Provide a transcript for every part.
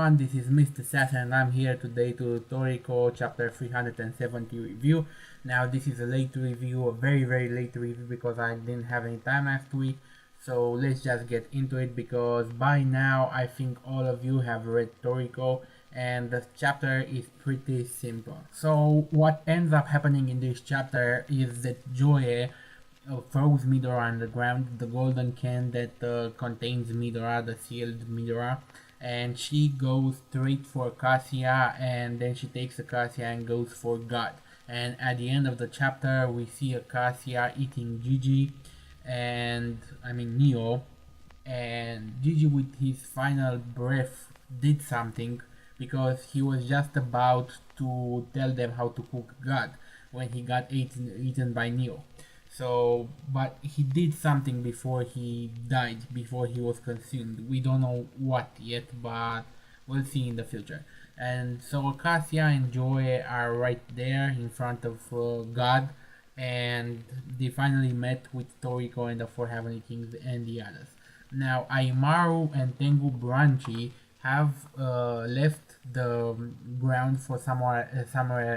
everyone, this is Mr. Sass and I'm here today to Toriko chapter 370 review. Now this is a late review, a very late review because I didn't have any time last week. So let's just get into it because by now I think all of you have read Toriko and the chapter is pretty simple. So what ends up happening in this chapter is that Joy throws Midora on the ground, the golden can that contains Midora, the sealed Midora, and she goes straight for Cassia, and then she takes the Cassia and goes for God. And at the end of the chapter we see a Cassia eating Gigi, and Neo, and Gigi with his final breath did something because he was just about to tell them how to cook God when he got eaten by Neo. So, but he did something before he died, before he was consumed. We don't know what yet, but we'll see in the future. And so Cassia and Joy are right there in front of God, and they finally met with Toriko and the Four Heavenly Kings and the others. Now, Aimaru and Tengu Branchi have left the ground for somewhere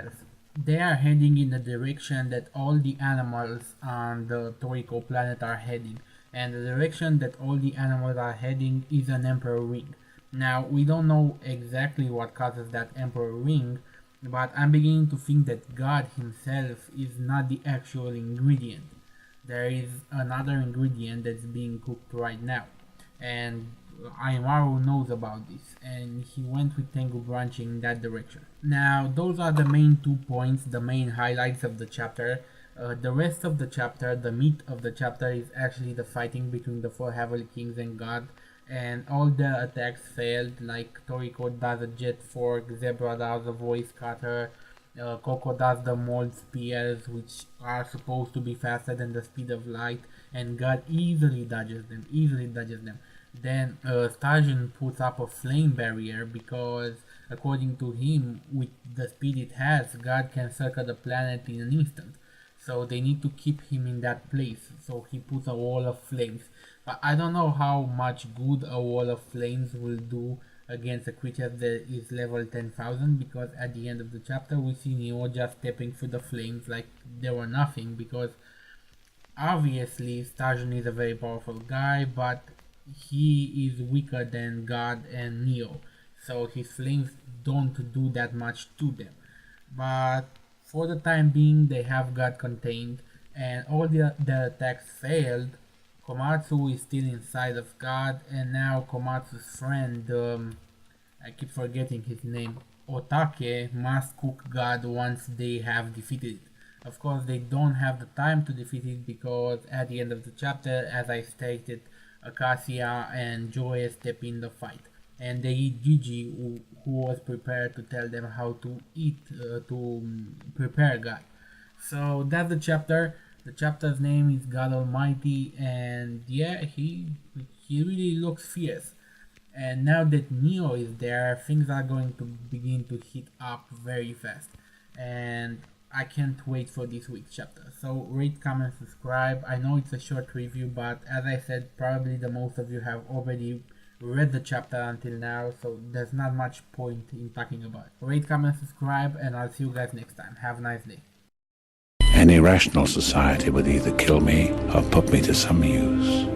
else. They are heading in the direction that all the animals on the Toriko planet are heading, and the direction that all the animals are heading is an Emperor Ring. Now, we don't know exactly what causes that Emperor Ring, but I'm beginning to think that God himself is not the actual ingredient. There is another ingredient that's being cooked right now, and Aimaru knows about this, and he went with Tengu Branch in that direction. Now, those are the main 2 points, the main highlights of the chapter. The rest of the chapter, the meat of the chapter, is actually the fighting between the Four Heavenly Kings and God, and all the attacks failed, like Toriko does a jet fork, Zebra does a voice cutter, Coco does the mold spears, which are supposed to be faster than the speed of light, and God easily dodges them. Then Sturgeon puts up a flame barrier because, according to him, with the speed it has, God can circle the planet in an instant. So they need to keep him in that place. So he puts a wall of flames. But I don't know how much good a wall of flames will do against a creature that is level 10,000, because at the end of the chapter we see Neo just stepping through the flames like they were nothing, because obviously Sturgeon is a very powerful guy, but he is weaker than God and Neo, so his flames don't do that much to them. But for the time being they have God contained, and all the attacks failed. Komatsu is still inside of God, and now Komatsu's friend, I keep forgetting his name, Otake, must cook God once they have defeated it. Of course they don't have the time to defeat it because at the end of the chapter, as I stated, Cassia and Joy step in the fight, and they eat Gigi, who was prepared to tell them how to eat, to prepare God. So that's the chapter. The chapter's name is God Almighty, and yeah, he really looks fierce. And now that Neo is there, things are going to begin to heat up very fast, and I can't wait for this week's chapter. So rate, comment, subscribe. I know it's a short review, but as I said, probably the most of you have already read the chapter until now, so there's not much point in talking about it. Rate, comment, subscribe, and I'll see you guys next time. Have a nice day. Any rational society would either kill me or put me to some use.